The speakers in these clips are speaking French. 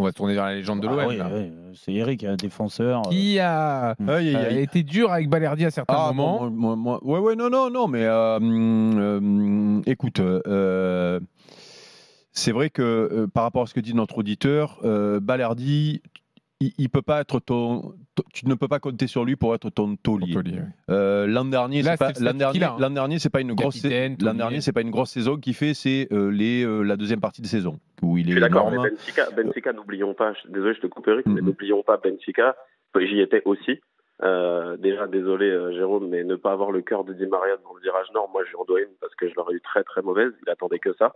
On va tourner vers la légende de l'OM. Oui, c'est Eric, un défenseur. Qui a été dur avec Balerdi à certains moments. Non, mais écoute, c'est vrai que par rapport à ce que dit notre auditeur, Balerdi, il peut pas être tu ne peux pas compter sur lui pour être ton taulier. L'an dernier, c'est pas une grosse saison qu'il fait, c'est la deuxième partie de saison où il est d'accord, mais Benfica, n'oublions pas. Désolé, je te coupe Eric, mais n'oublions pas Benfica. J'y étais aussi. Déjà, désolé Jérôme, mais ne pas avoir le cœur de Di Maria dans le virage nord, moi je lui en dois une parce que je l'aurais eu très très mauvaise. Il attendait que ça.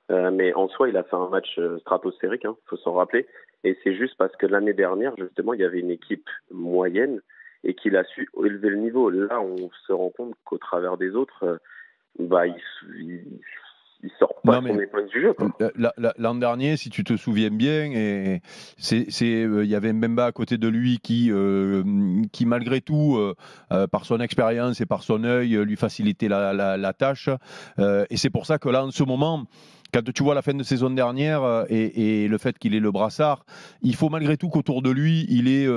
Mais en soi, il a fait un match stratosphérique, faut s'en rappeler. Et c'est juste parce que l'année dernière, justement, il y avait une équipe moyenne et qu'il a su élever le niveau. Là, on se rend compte qu'au travers des autres, il sort pas son épingle du jeu. L'an dernier, si tu te souviens bien, il y avait Mbemba à côté de lui qui malgré tout, par son expérience et par son œil, lui facilitait la tâche. Et c'est pour ça que là, en ce moment, quand tu vois la fin de saison dernière et le fait qu'il ait le brassard, il faut malgré tout qu'autour de lui, il ait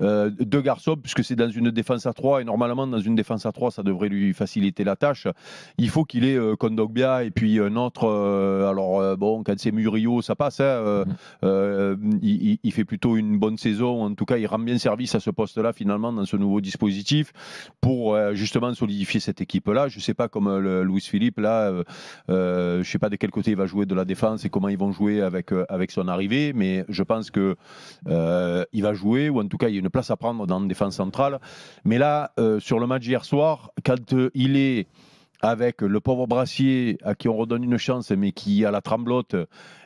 deux garçons, puisque c'est dans une défense à 3, et normalement, dans une défense à 3, ça devrait lui faciliter la tâche. Il faut qu'il ait Kondogbia et puis un autre. Quand c'est Murillo, ça passe. Il fait plutôt une bonne saison. En tout cas, il rend bien service à ce poste-là, finalement, dans ce nouveau dispositif, pour justement solidifier cette équipe-là. Je ne sais pas, comme Luis Philippe, là, je ne sais pas de quel côté il va jouer de la défense et comment ils vont jouer avec son arrivée, mais je pense que il va jouer, ou en tout cas il y a une place à prendre dans la défense centrale. Mais là, sur le match d'hier soir, quand il est avec le pauvre Brassier à qui on redonne une chance mais qui a la tremblote,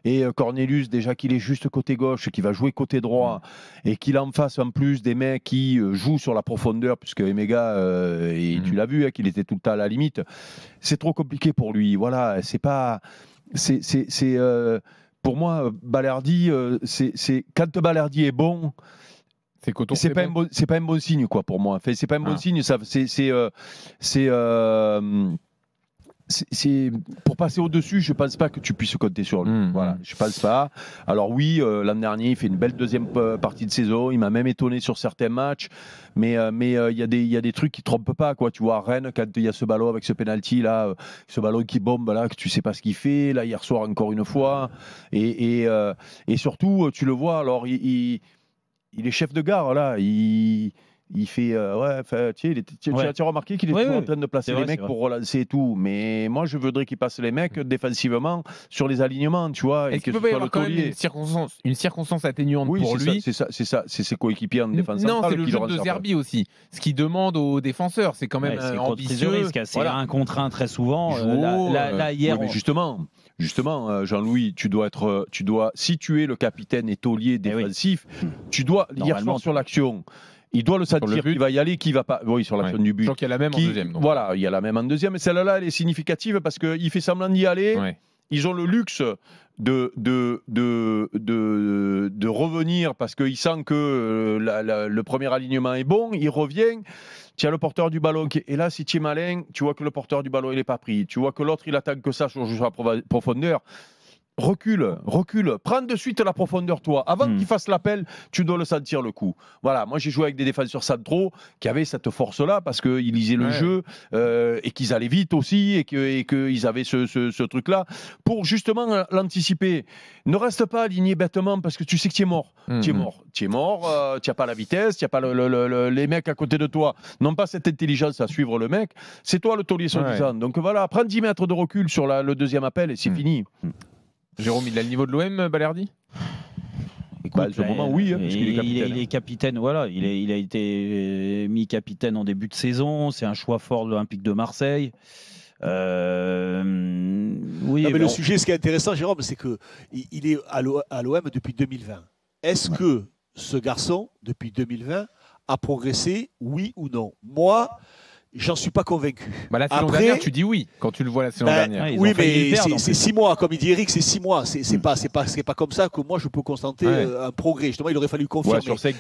et Cornelius déjà qu'il est juste côté gauche, qui va jouer côté droit, et qu'il a en face en plus des mecs qui jouent sur la profondeur, puisque Emega, tu l'as vu, qu'il était tout le temps à la limite, c'est trop compliqué pour lui. Voilà, c'est pas... pour moi, Balerdi, quand Balerdi est bon, c'est pas un bon signe, quoi, pour moi. Enfin, c'est pas un bon signe. Pour passer au-dessus, je pense pas que tu puisses compter sur lui. Voilà, je pense pas. Alors oui, l'an dernier, il fait une belle deuxième partie de saison. Il m'a même étonné sur certains matchs. Mais il y a des trucs qui trompent pas, quoi. Tu vois, à Rennes, quand il y a ce ballon avec ce penalty là, ce ballon qui bombe là, que tu sais pas ce qu'il fait. Là, hier soir encore une fois. Et surtout, tu le vois. Alors, il est chef de gare là. Il fait tu as remarqué qu'il est toujours en train de placer les mecs pour relancer et tout, mais moi je voudrais qu'il passe les mecs défensivement sur les alignements, tu vois. Est-ce qu'il peut y avoir quand même une circonstance atténuante pour lui? C'est ses coéquipiers en défense centrale. Non, c'est le jeu de Zerbi aussi. Ce qu'il demande aux défenseurs, c'est quand même ambitieux. C'est un contre un très souvent. Là hier, mais justement, Jean-Louis, si tu es le capitaine et taulier défensif, tu dois hier soir sur l'action. Il doit le sentir qu'il va y aller, qu'il va pas. Oui, sur l'action du but. Je crois qu'il y a la même en deuxième. Donc. Voilà, il y a la même en deuxième. Mais celle-là, elle est significative parce qu'il fait semblant d'y aller. Ouais. Ils ont le luxe de revenir parce qu'il sent que le premier alignement est bon. Il revient. Tu as le porteur du ballon et là, si tu es malin, tu vois que le porteur du ballon il n'est pas pris. Tu vois que l'autre il attaque que ça sur la profondeur. Recule, prends de suite la profondeur, toi. Avant qu'il fasse l'appel, tu dois le sentir le coup. Voilà, moi j'ai joué avec des défenseurs centraux qui avaient cette force-là parce qu'ils lisaient le jeu et qu'ils allaient vite aussi et qu'ils avaient ce truc-là pour justement l'anticiper. Ne reste pas aligné bêtement parce que tu sais que tu es mort. Tu es mort, tu n'as pas la vitesse, tu n'as pas les mecs à côté de toi. Non pas cette intelligence à suivre le mec, c'est toi le taulier soi-disant. Donc voilà, prends 10 mètres de recul sur le deuxième appel et c'est fini. Jérôme, il a le niveau de l'OM, Balerdi? Écoute, ce moment, oui. Parce il est capitaine, voilà. Il a été mis capitaine en début de saison. C'est un choix fort de l'Olympique de Marseille. Oui, non, mais le sujet, ce qui est intéressant, Jérôme, c'est qu'il est à l'OM depuis 2020. Est-ce que ce garçon, depuis 2020, a progressé, oui ou non? Moi, j'en suis pas convaincu. La saison dernière, tu dis oui quand tu le vois la saison dernière. Oui, mais c'est 6 mois, comme il dit Eric, c'est 6 mois. C'est pas comme ça que moi je peux constater un progrès. Justement, il aurait fallu confirmer. Sur 5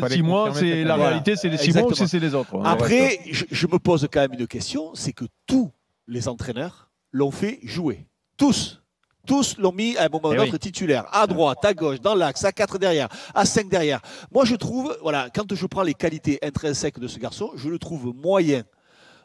6 mois, c'est la réalité, c'est les 6 mois ou c'est les autres. Après, je me pose quand même une question, c'est que tous les entraîneurs l'ont fait jouer. Tous. Tous l'ont mis à un moment ou à un autre titulaire. À droite, à gauche, dans l'axe, à 4 derrière, à 5 derrière. Moi, je trouve, voilà, quand je prends les qualités intrinsèques de ce garçon, je le trouve moyen,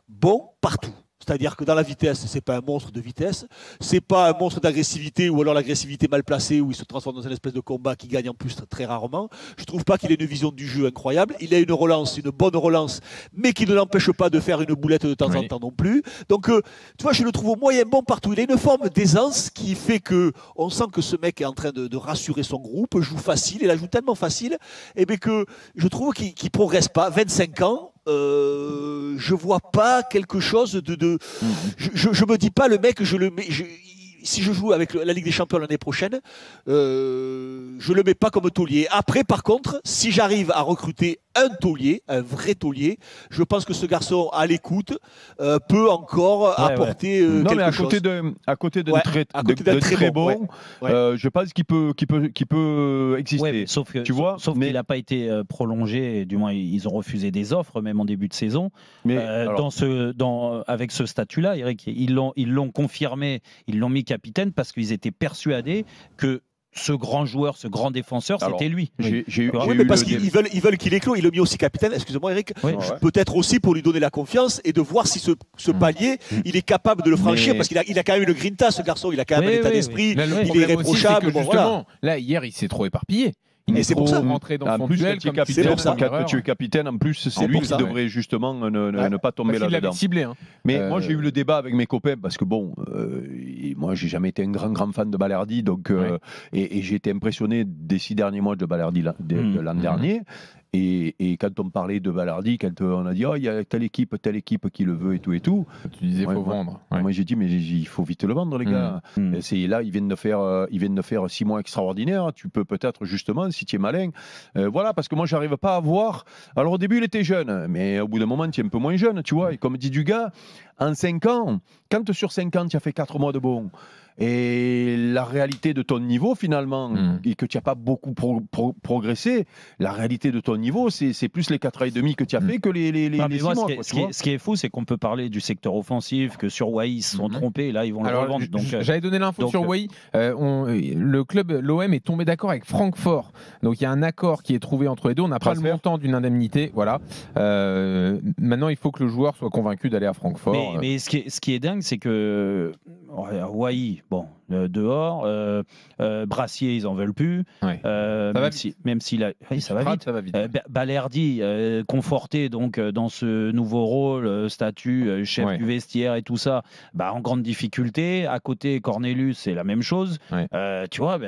bon partout. C'est-à-dire que dans la vitesse, c'est pas un monstre de vitesse, c'est pas un monstre d'agressivité ou alors l'agressivité mal placée où il se transforme dans une espèce de combat qui gagne en plus très rarement. Je trouve pas qu'il ait une vision du jeu incroyable. Il a une relance, une bonne relance, mais qui ne l'empêche pas de faire une boulette de temps en temps non plus. Donc, tu vois, je le trouve moyen bon partout. Il a une forme d'aisance qui fait que on sent que ce mec est en train de rassurer son groupe, joue facile, il la joue tellement facile, et bien que je trouve qu'il progresse pas. 25 ans. Je vois pas quelque chose de je me dis pas le mec si je joue avec la Ligue des Champions l'année prochaine, je le mets pas comme taulier. Après, par contre, si j'arrive à recruter un taulier, un vrai taulier, je pense que ce garçon à l'écoute peut encore apporter quelque chose. À côté d'un très bon, je pense qu'il peut exister. Sauf qu'il n'a pas été prolongé, du moins ils ont refusé des offres même en début de saison. Mais avec ce statut-là, Eric, ils l'ont confirmé, ils l'ont mis capitaine parce qu'ils étaient persuadés que ce grand joueur, ce grand défenseur, c'était lui. Mais parce qu'ils veulent qu'il éclose. Il l'a mis aussi capitaine, excusez-moi Eric, peut-être aussi pour lui donner la confiance et de voir si ce palier, il est capable de le franchir, parce qu'il a quand même une grinta, ce garçon, il a quand même un état d'esprit, il est irréprochable. Là, hier, il s'est trop éparpillé. Il est trop rentré dans son duel. Quand tu es capitaine, en plus, c'est lui qui devrait justement ne pas tomber là-dedans. Ciblé. Mais moi, j'ai eu le débat avec mes copains parce que bon, moi, j'ai jamais été un grand fan de Balerdi, donc et j'ai été impressionné des 6 derniers mois de Balerdi de l'an dernier. Et quand on parlait de Balerdi, quand on a dit il y a telle équipe qui le veut et tout. Tu disais faut vendre. Moi j'ai dit mais il faut vite le vendre les gars. C'est là ils viennent de faire 6 mois extraordinaires. Tu peux peut-être justement si tu es malin, voilà parce que moi j'arrive pas à voir. Alors au début il était jeune, mais au bout d'un moment tu es un peu moins jeune, tu vois. Et comme dit Dugas, en 5 ans, quand sur 5 ans tu as fait 4 mois de bon. Et la réalité de ton niveau finalement, et que tu n'as pas beaucoup progressé, la réalité de ton niveau, c'est plus les 4 ans et demi que tu as fait que les 6 mois. Ce qui est fou, c'est qu'on peut parler du secteur offensif, que sur Wai ils se sont trompés, là ils vont le revendre. J'avais donné l'info sur Wai, le club, l'OM est tombé d'accord avec Francfort, donc il y a un accord qui est trouvé entre les deux, on n'a pas le montant d'une indemnité, voilà. Maintenant il faut que le joueur soit convaincu d'aller à Francfort. Mais ce qui est dingue, c'est que Wai, bon, dehors, Brassier, ils en veulent plus. Même s'il a, ça va vite. Balerdi, conforté donc dans ce nouveau rôle, statut chef du vestiaire et tout ça, en grande difficulté. À côté, Cornelius, c'est la même chose. Tu vois,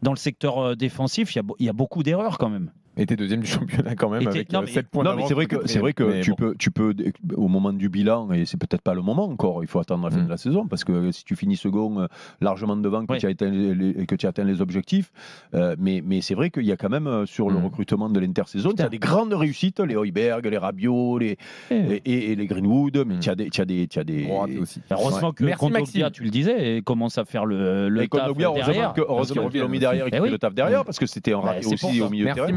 dans le secteur défensif, il y a beaucoup d'erreurs quand même. Était deuxième du championnat quand même avec 7 points d'avance. Non, mais c'est vrai que tu peux au moment du bilan, et c'est peut-être pas le moment encore, il faut attendre la fin de la saison, parce que si tu finis second largement devant, que tu as atteint les objectifs, mais c'est vrai qu'il y a quand même sur le recrutement de l'intersaison, tu as des grandes réussites, les Højbjerg, les Rabiot, et les Greenwood, mais tu as des aussi. Heureusement que Kondogbia, tu le disais, commence à faire le taf derrière. Heureusement qu'ils l'ont mis derrière et qu'il fait le taf derrière, parce que c'était un raté aussi au milieu de terrain.